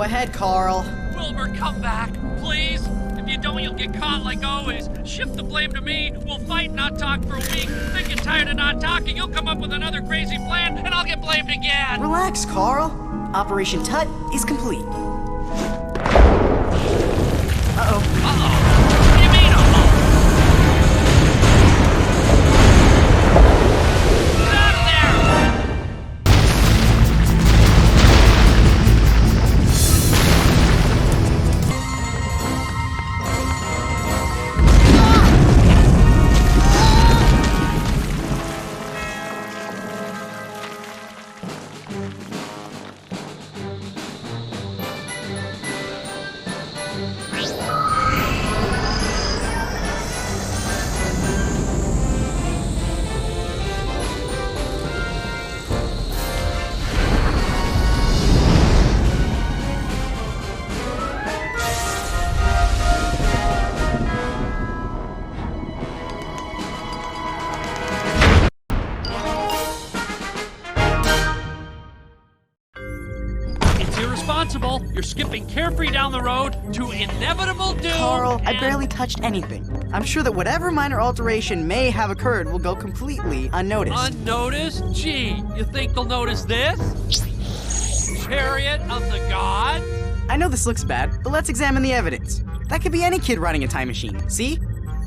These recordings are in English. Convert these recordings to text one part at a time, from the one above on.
ahead, Carl. Wilbur, come back, please. If you don't, you'll get caught like always. Shift the blame to me. We'll fight, not talk for a week. Then get tired of not talking. You'll come up with another crazy plan, and I'll get blamed again. Relax, Carl. Operation Tut is complete. Uh-oh. Uh-oh. What do you mean, uh-oh? Get out of there! You're skipping carefree down the road to inevitable doom. Carl, I barely touched anything. I'm sure that whatever minor alteration may have occurred will go completely unnoticed. Unnoticed? Gee, you think they'll notice this? Chariot of the Gods? I know this looks bad, but let's examine the evidence. That could be any kid riding a time machine. See?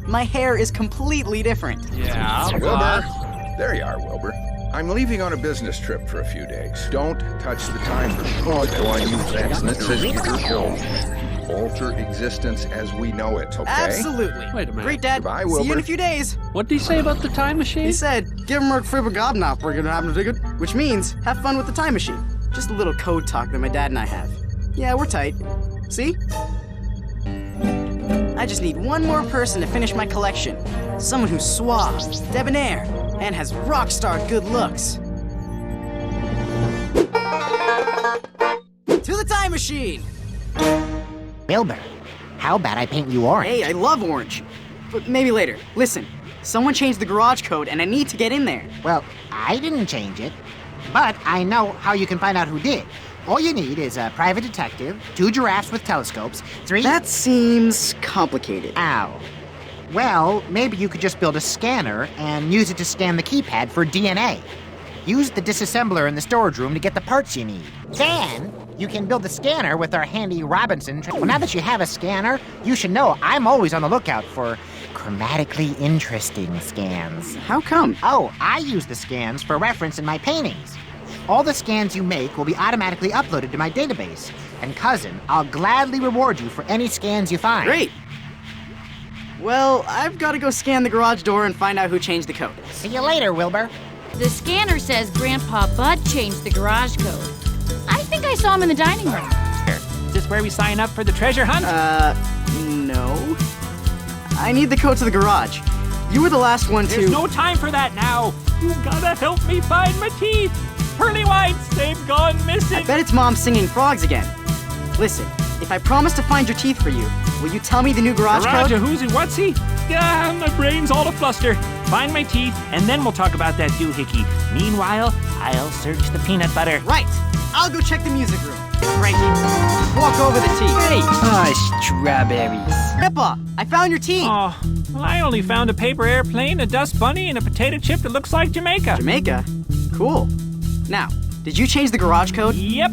My hair is completely different. Yeah, Wilbur. There you are, Wilbur. I'm leaving on a business trip for a few days. Don't touch the time machine. Oh, I use that. That says alter existence as we know it, okay? Absolutely. Wait a minute. Great, Dad. Goodbye, See you in Wilbur. a few days. What did he say about the time machine? He said, give him a fribbergobnop, we're gonna have a ticket. Which means, have fun with the time machine. Just a little code talk that my dad and I have. Yeah, we're tight. See? I just need one more person to finish my collection. Someone who's suave, debonair, and has rock star good looks. To the time machine! Wilbur, how about I paint you orange? Hey, I love orange. But maybe later. Listen, someone changed the garage code and I need to get in there. Well, I didn't change it, but I know how you can find out who did. All you need is a private detective, 2 giraffes with telescopes, 3... That seems complicated. Ow. Well, maybe you could just build a scanner and use it to scan the keypad for DNA. Use the disassembler in the storage room to get the parts you need. Then, you can build the scanner with our handy Robinson. Well, now that you have a scanner, you should know I'm always on the lookout for chromatically interesting scans. How come? Oh, I use the scans for reference in my paintings. All the scans you make will be automatically uploaded to my database. And cousin, I'll gladly reward you for any scans you find. Great. Well, I've got to go scan the garage door and find out who changed the code. See you later, Wilbur. The scanner says Grandpa Bud changed the garage code. I think I saw him in the dining room. Is this where we sign up for the treasure hunt? No. I need the code to the garage. You were the last one to... There's no time for that now. You gotta help me find my teeth. Pearly whites, they've gone missing. I bet it's Mom singing frogs again. Listen, if I promise to find your teeth for you, will you tell me the new garage Garage code? a who's and whatsy? Yeah, my brain's all afluster. Find my teeth, and then we'll talk about that doohickey. Meanwhile, I'll search the peanut butter. Right. I'll go check the music room. Great. Walk over the teeth. Hey. Strawberries. Grandpa, I found your teeth. Oh, well, I only found a paper airplane, a dust bunny, and a potato chip that looks like Jamaica. Jamaica? Cool. Now, did you change the garage code? Yep.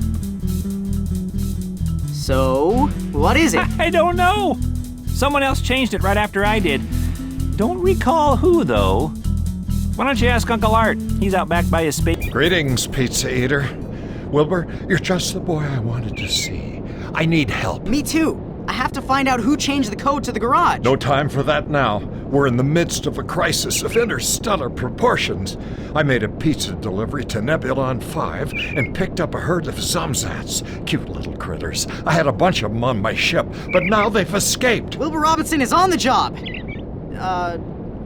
So, what is it? I don't know. Someone else changed it right after I did. Don't recall who, though. Why don't you ask Uncle Art? He's out back by his space. Greetings, Pizza Eater. Wilbur, you're just the boy I wanted to see. I need help. Me too. I have to find out who changed the code to the garage. No time for that now. We're in the midst of a crisis of interstellar proportions. I made a pizza delivery to Nebulon 5 and picked up a herd of Zumzats. Cute little critters. I had a bunch of them on my ship, but now they've escaped. Wilbur Robinson is on the job.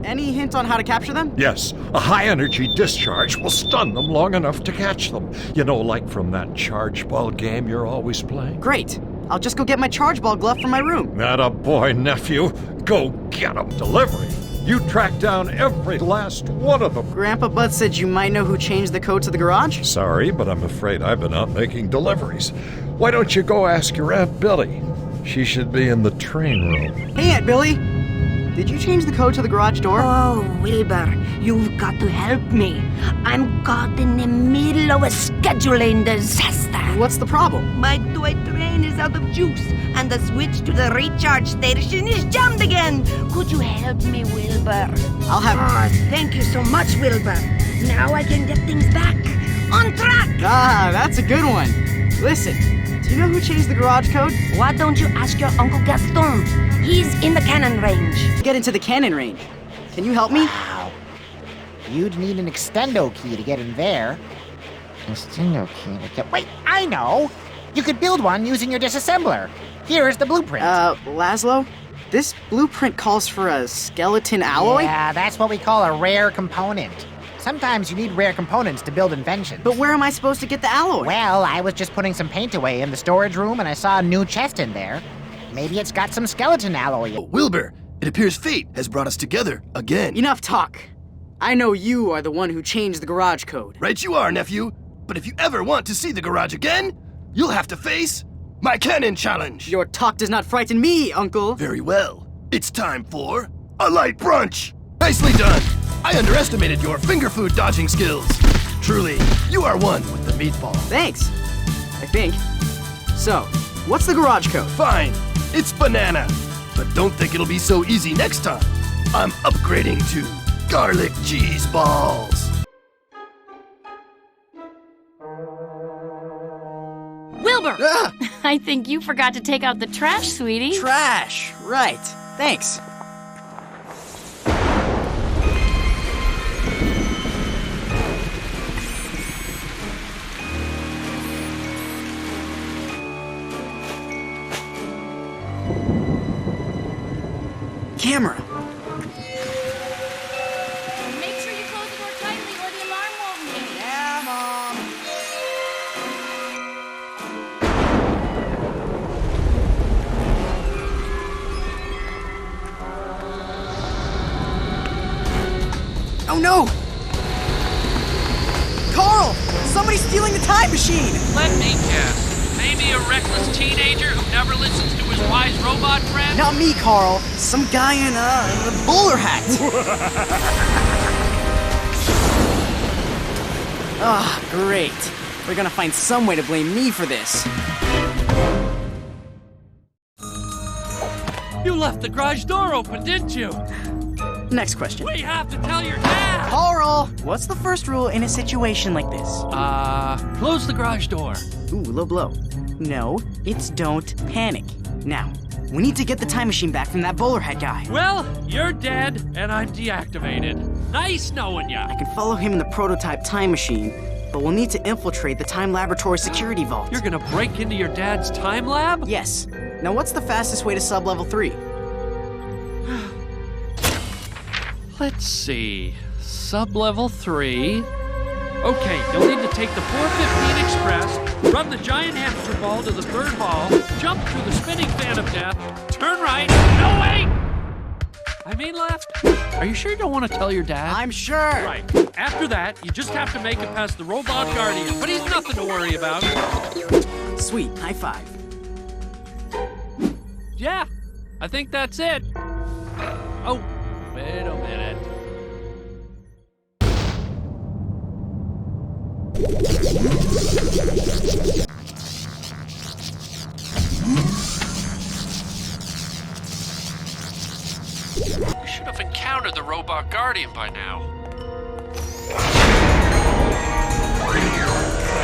Any hint on how to capture them? Yes, a high-energy discharge will stun them long enough to catch them. You know, like from that charge ball game you're always playing? Great. I'll just go get my charge ball glove from my room. Atta boy, nephew. Go get 'em. Delivery. You tracked down every last one of them. Grandpa Bud said you might know who changed the code to the garage? Sorry, but I'm afraid I've been out making deliveries. Why don't you go ask your Aunt Billy? She should be in the train room. Hey, Aunt Billy! Did you change the code to the garage door? Oh, Wilbur, you've got to help me. I'm caught in the middle of a scheduling disaster. What's the problem? My toy train is out of juice, and the switch to the recharge station is jammed again. Could you help me, Wilbur? I'll have... Oh, thank you so much, Wilbur. Now I can get things back on track. Ah, that's a good one. Listen, do you know who changed the garage code? Why don't you ask your Uncle Gaston? He's in the cannon range. Get into the cannon range. Can you help me? Wow. You'd need an extendo key to get in there. Extendo key to get... Wait, I know! You could build one using your disassembler. Here's the blueprint. Laszlo? This blueprint calls for a skeleton alloy? Yeah, that's what we call a rare component. Sometimes you need rare components to build inventions. But where am I supposed to get the alloy? Well, I was just putting some paint away in the storage room and I saw a new chest in there. Maybe it's got some skeleton alloy in it. Wilbur, it appears fate has brought us together again. Enough talk. I know you are the one who changed the garage code. Right you are, nephew. But if you ever want to see the garage again, you'll have to face my cannon challenge. Your talk does not frighten me, Uncle. Very well. It's time for a light brunch. Nicely done. I underestimated your finger food dodging skills. Truly, you are one with the meatball. Thanks. I think. So, what's the garage code? Fine. It's banana. But don't think it'll be so easy next time. I'm upgrading to garlic cheese balls. Wilbur! Ah! I think you forgot to take out the trash, sweetie. Trash. Right. Thanks. Camera. Make sure you close the door tightly or the alarm won't ring. Yeah, Mom. Oh no! Carl! Somebody's stealing the time machine! Let me guess. Maybe a reckless teenager who never listens to his wise robot friend? Not me, Carl. Some guy in a bowler hat. Ah, great. They're gonna find some way to blame me for this. You left the garage door open, didn't you? Next question. We have to tell your dad! Carl! What's the first rule in a situation like this? Close the garage door. Ooh, low blow. No, it's don't panic. Now, we need to get the time machine back from that bowler hat guy. Well, you're dead, and I'm deactivated. Nice knowing ya. I can follow him in the prototype time machine, but we'll need to infiltrate the time laboratory security vault. You're gonna break into your dad's time lab? Yes. Now, what's the fastest way to sub-level 3? Let's see. Sub-level 3. Okay, you'll need to take the 415 Express, run the giant hamster ball to the third hall, jump through the spinning fan of death, turn right. No, wait! I mean left. Are you sure you don't want to tell your dad? I'm sure. Right. After that, you just have to make it past the robot guardian, but he's nothing to worry about. Sweet. High five. Yeah, I think that's it. Oh, wait a minute. We should have encountered the robot guardian by now.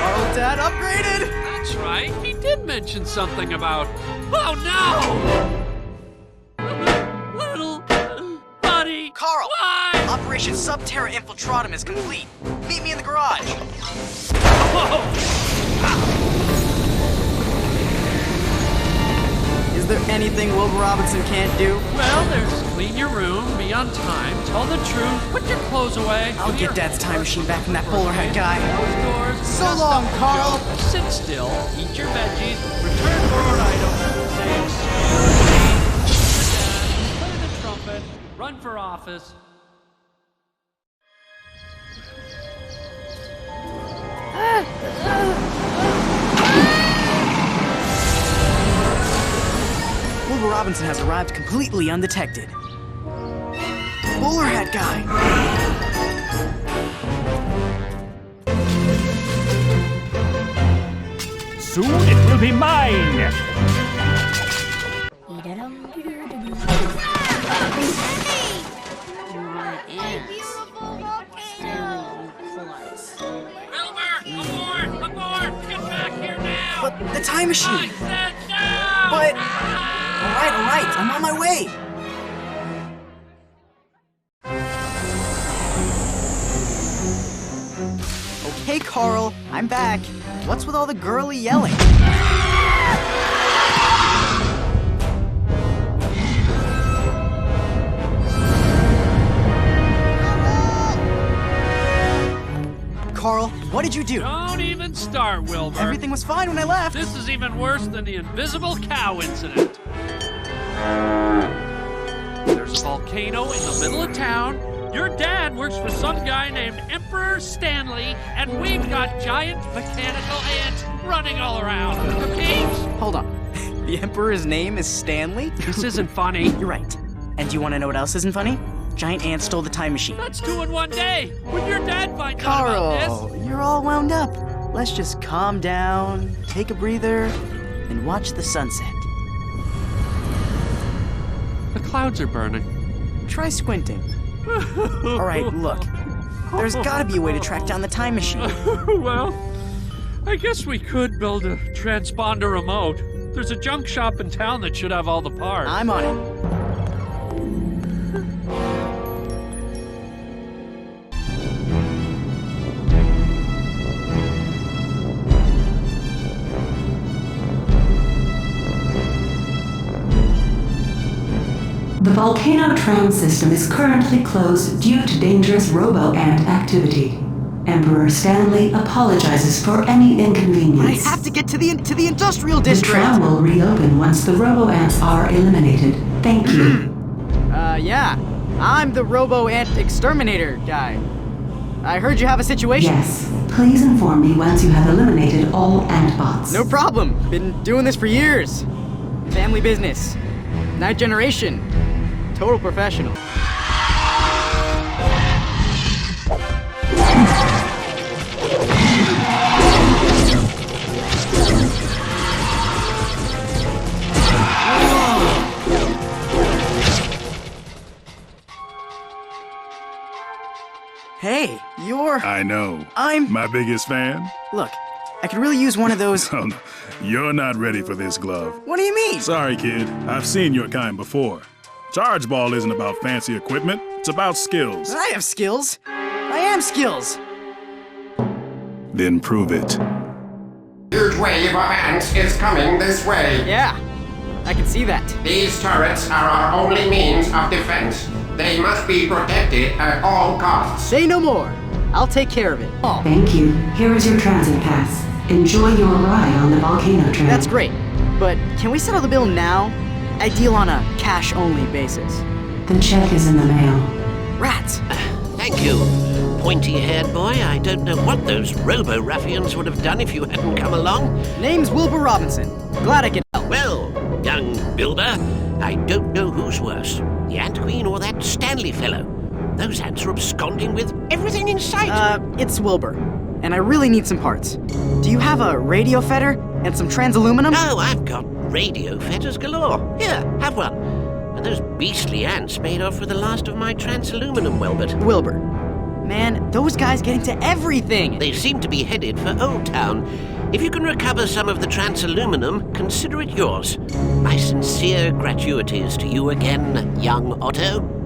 Oh, Dad upgraded! That's right. He did mention something about... Oh, no! Little... buddy... Carl! Why? Operation Subterra Infiltrating is complete. Meet me in the garage. Whoa! Is there anything Wilbur Robinson can't do? Well, there's clean your room, be on time, tell the truth, put your clothes away. I'll get Dad's time machine back from that bowler hat guy. Close doors. So just long, don't Carl. joke. Sit still, eat your veggies, return borrowed items, say excuse me, play the trumpet, run for office. Robinson has arrived completely undetected. Bowler hat guy! Soon it will be mine! But the time machine! I said no! But... Alright, I'm on my way! Okay, Carl, I'm back. What's with all the girly yelling? Carl, what did you do? Don't even start, Wilbur. Everything was fine when I left. This is even worse than the invisible cow incident. There's a volcano in the middle of town. Your dad works for some guy named Emperor Stanley, and we've got giant mechanical ants running all around. Okay? Hold on. The Emperor's name is Stanley? This isn't funny. You're right. And do you want to know what else isn't funny? Giant ants stole the time machine. That's 2 in 1 day. When your dad finds out about Carl, this... you're all wound up. Let's just calm down, take a breather, and watch the sunset. The clouds are burning. Try squinting. All right, look. There's gotta be a way to track down the time machine. Well, I guess we could build a transponder remote. There's a junk shop in town that should have all the parts. I'm on it. The volcano tram system is currently closed due to dangerous robo-ant activity. Emperor Stanley apologizes for any inconvenience. I have to get to the industrial The district. tram will reopen once the robo-ants are eliminated. Thank you. Yeah. I'm the robo-ant exterminator guy. I heard you have a situation. Yes. Please inform me once you have eliminated all ant bots. No problem. Been doing this for years. Family business. Ninth generation. Total professional. Hey, you're... I know. I'm... My biggest fan? Look, I could really use one of those... Oh, no. You're not ready for this glove. What do you mean? Sorry, kid. I've seen your kind before. Charge ball isn't about fancy equipment. It's about skills. I have skills. I am skills. Then prove it. Huge wave of ants is coming this way. Yeah, I can see that. These turrets are our only means of defense. They must be protected at all costs. Say no more. I'll take care of it. Oh. Thank you. Here is your transit pass. Enjoy your ride on the volcano tram. That's great. But can we settle the bill now? I deal on a cash-only basis. The check is in the mail. Rats! Thank you. Pointy-haired boy, I don't know what those robo-ruffians would have done if you hadn't come along. Name's Wilbur Robinson. Glad I could help. Well, young builder, I don't know who's worse, the Ant Queen or that Stanley fellow. Those ants are absconding with everything in sight. It's Wilbur, and I really need some parts. Do you have a radio fetter and some trans-aluminum? Oh, I've got radio fetters galore. Here, have one. And those beastly ants made off with the last of my trans-aluminum, Welbert. Wilbur. Man, those guys get into everything! They seem to be headed for Old Town. If you can recover some of the trans-aluminum, consider it yours. My sincere gratuities to you again, young Otto.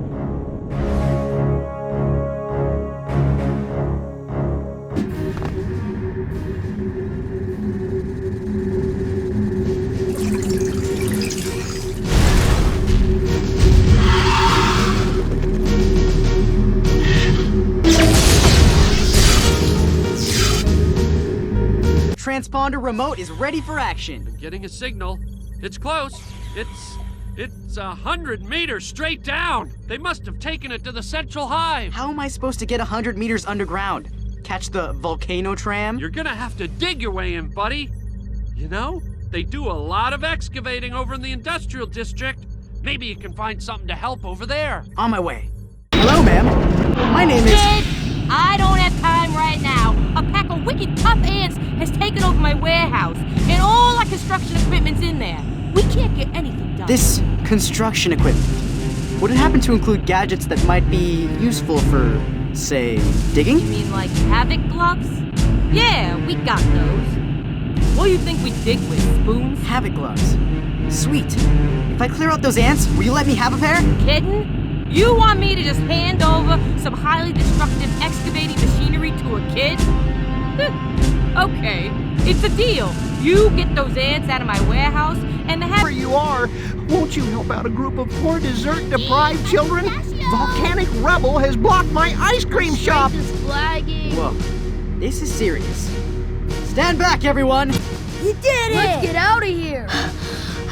Transponder remote is ready for action. I'm getting a signal. It's close. It's 100 meters straight down. They must have taken it to the central hive. How am I supposed to get 100 meters underground? Catch the volcano tram? You're gonna have to dig your way in, buddy. You know, They do a lot of excavating over in the industrial district. Maybe you can find something to help over there. On my way. Hello, ma'am. My name is... Kid, I don't have time right now. A pack of wicked tough ants has taken over my warehouse, and all our construction equipment's in there. We can't get anything done. This construction equipment, would it happen to include gadgets that might be useful for, say, digging? You mean like havoc gloves? Yeah, we got those. What do you think we dig with, spoons? Havoc gloves. Sweet. If I clear out those ants, will you let me have a pair? Kidding? You want me to just hand over some highly destructive excavating machinery to a kid? Okay, it's a deal. You get those ants out of my warehouse, and the Where you are, won't you help out a group of poor desert-deprived children? Volcanic Rebel has blocked my ice cream shop! Whoa, this is serious. Stand back, everyone! You did it! Let's get out of here!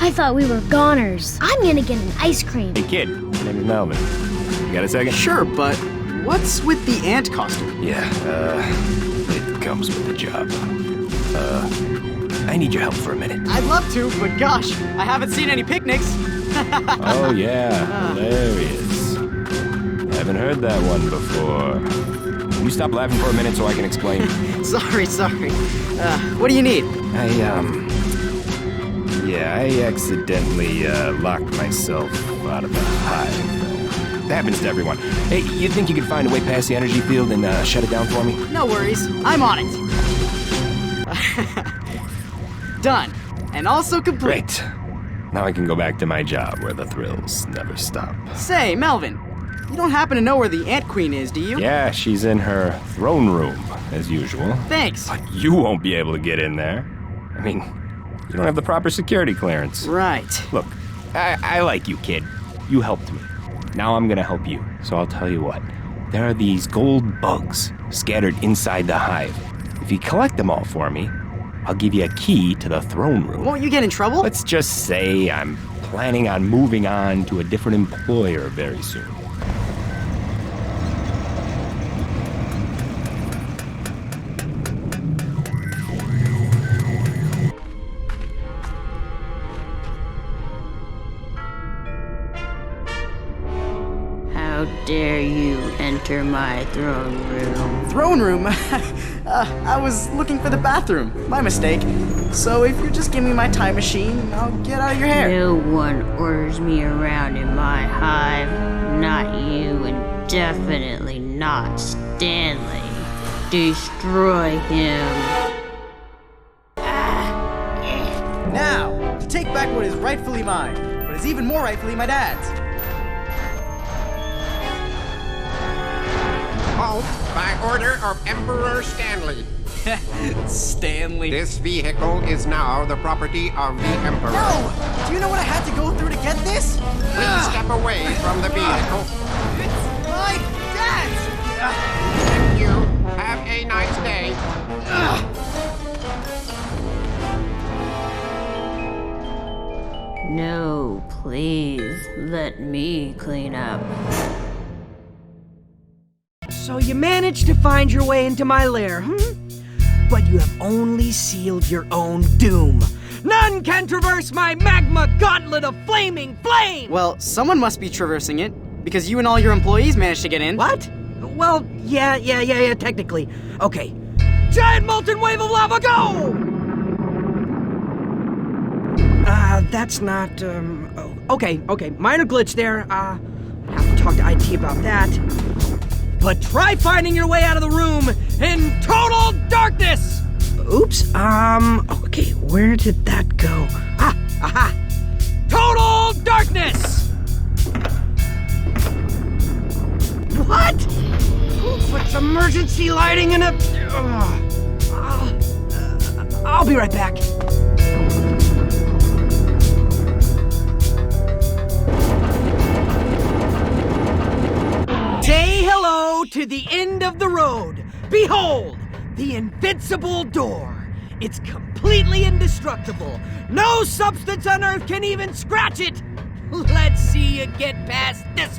I thought we were goners. I'm gonna get an ice cream. Hey, kid. My name is Melvin. You got a second? Sure, but what's with the ant costume? Yeah, it comes with the job. I need your help for a minute. I'd love to, but gosh, I haven't seen any picnics. Oh, yeah. Hilarious. Haven't heard that one before. Can you stop laughing for a minute so I can explain? Sorry. What do you need? I accidentally locked myself out of the hive. That happens to everyone. Hey, you think you could find a way past the energy field and shut it down for me? No worries, I'm on it. Done. And also complete. Great. Now I can go back to my job where the thrills never stop. Say, Melvin, you don't happen to know where the Ant Queen is, do you? Yeah, she's in her throne room, as usual. Thanks. But you won't be able to get in there. I mean, you don't have the proper security clearance. Right. Look, I like you, kid. You helped me. Now I'm gonna help you. So I'll tell you what. There are these gold bugs scattered inside the hive. If you collect them all for me, I'll give you a key to the throne room. Won't you get in trouble? Let's just say I'm planning on moving on to a different employer very soon. How dare you enter my throne room? Throne room? I was looking for the bathroom. My mistake. So if you just give me my time machine, I'll get out of your hair. No one orders me around in my hive. Not you, and definitely not Stanley. Destroy him. Now, to take back what is rightfully mine, but is even more rightfully my dad's. Halt by order of Emperor Stanley. Stanley. This vehicle is now the property of the Emperor. No! Do you know what I had to go through to get this? Please step away from the vehicle. It's my dad's! Thank you. Have a nice day. No, please, let me clean up. So you managed to find your way into my lair, But you have only sealed your own doom. None can traverse my magma gauntlet of flaming flame! Well, someone must be traversing it, because you and all your employees managed to get in. What? Well, yeah, technically. Okay. Giant molten wave of lava, go! That's not, okay. Minor glitch there. Have to talk to IT about that. But try finding your way out of the room in total darkness! Oops, okay, where did that go? Aha! Total darkness! What? Who puts emergency lighting in a... I'll be right back. Say hello to the end of the road. Behold, the invincible door. It's completely indestructible. No substance on Earth can even scratch it. Let's see you get past this.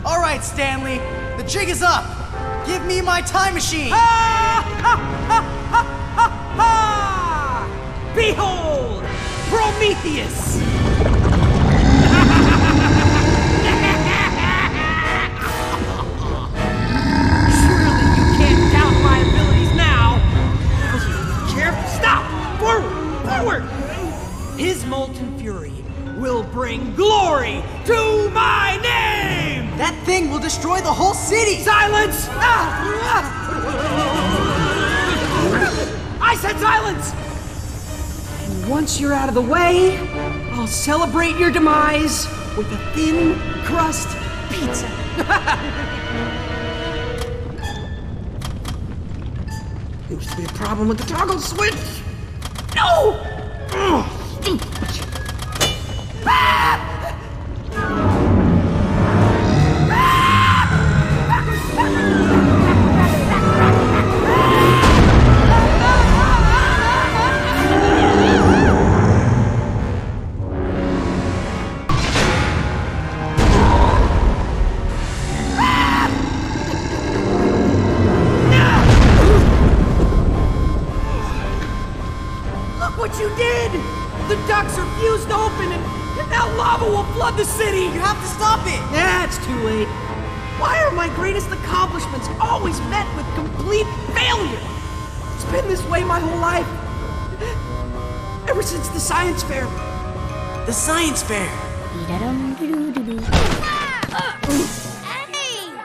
All right, Stanley, the jig is up. Give me my time machine. Ah! Behold, Prometheus! Surely you can't doubt my abilities now. Stop! Forward! Forward! His molten fury will bring glory to my name! That thing will destroy the whole city! Silence! I said silence! And once you're out of the way, I'll celebrate your demise with a thin crust pizza. Seems to be a problem with the toggle switch. No! What you did! The ducts are fused open and now lava will flood the city! You have to stop it! Yeah, it's too late. Why are my greatest accomplishments always met with complete failure? It's been this way my whole life. Ever since the science fair. The science fair!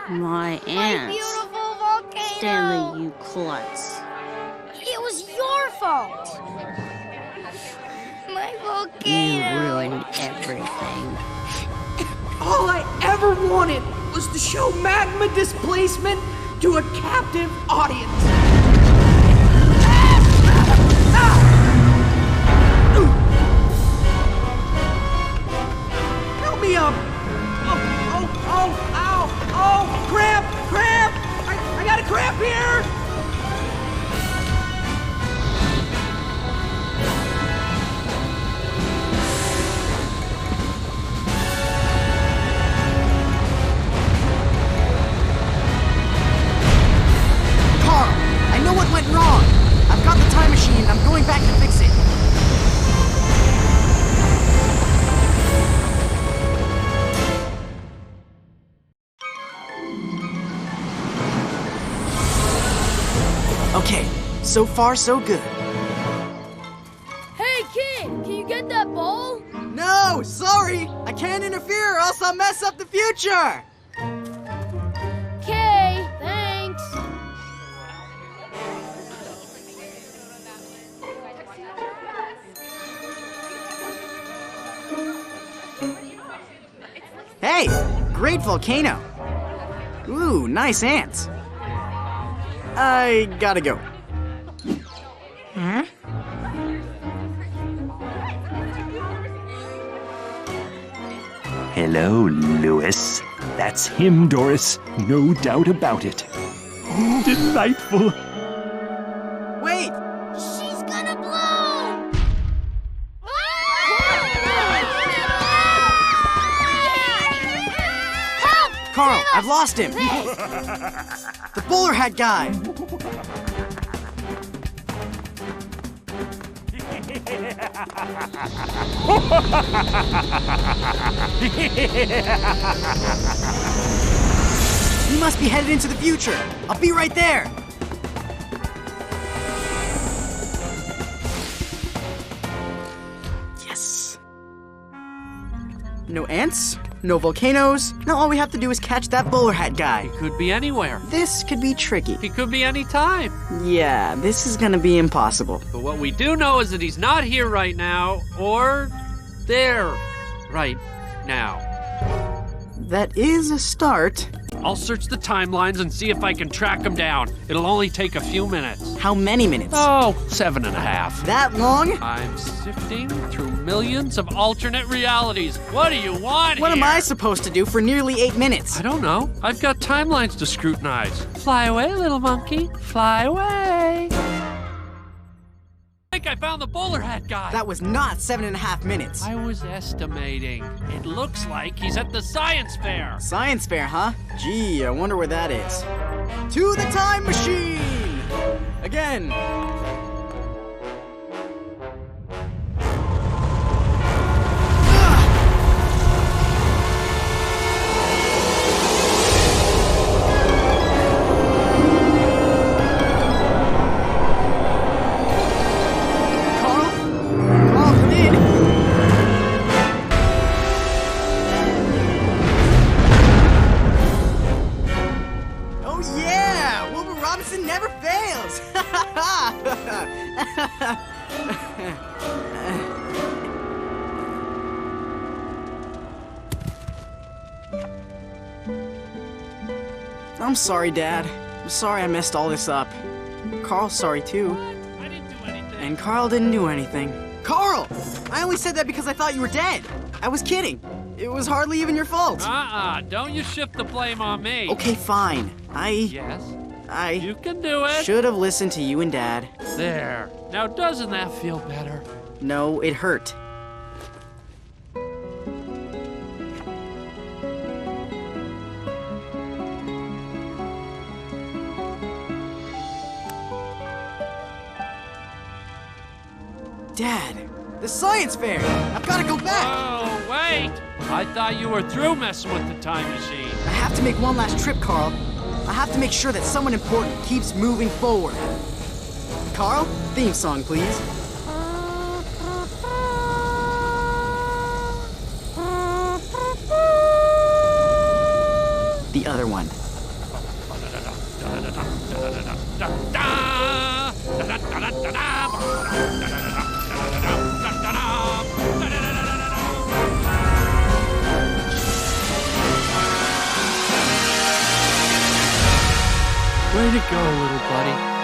My ants. Beautiful volcano! Stanley, you klutz. It was your fault! My You volcano! ruined everything. All I ever wanted was to show magma displacement to a captive audience. Help me up! Oh, ow! Oh, cramp! I got a cramp here! Carl, I know what went wrong. I've got the time machine and I'm going back to fix it. Okay, so far so good. Hey, kid! Can you get that ball? No, sorry! I can't interfere or else I'll mess up the future! Okay, thanks. Hey, great volcano. Ooh, nice ants. I gotta go. Huh? Hello, Lewis. That's him, Doris. No doubt about it. Delightful. Wait! She's gonna blow! Help! Carl, I've lost him. The bowler hat guy. He must be headed into the future. I'll be right there. Yes. No ants, no volcanoes. Now all we have to do is catch that bowler hat guy. He could be anywhere. This could be tricky. He could be any time. Yeah, this is gonna be impossible. But what we do know is that he's not here right now, or there right now. That is a start. I'll search the timelines and see if I can track him down. It'll only take a few minutes. How many minutes? Oh, 7.5. That long? I'm sifting through millions of alternate realities. What do you want What here? am I supposed to do for nearly 8 minutes? I don't know. I've got timelines to scrutinize. Fly away, little monkey. Fly away. I think I found the bowler hat guy. That was not 7.5 minutes. I was estimating. It looks like he's at the science fair. Science fair, huh? Gee, I wonder where that is. To the time machine! Again! Never fails! I'm sorry, Dad. I'm sorry I messed all this up. Carl's sorry too. I didn't do anything. And Carl didn't do anything. Carl! I only said that because I thought you were dead. I was kidding. It was hardly even your fault. Don't you shift the blame on me. Okay, fine. Yes? You can do it. Should have listened to you and Dad. There. Now, doesn't that feel better? No, it hurt. Dad, the science fair! I've got to go back! Oh, wait! I thought you were through messing with the time machine. I have to make one last trip, Carl. I have to make sure that someone important keeps moving forward. Carl, theme song, please. The other one. Way to go, little buddy.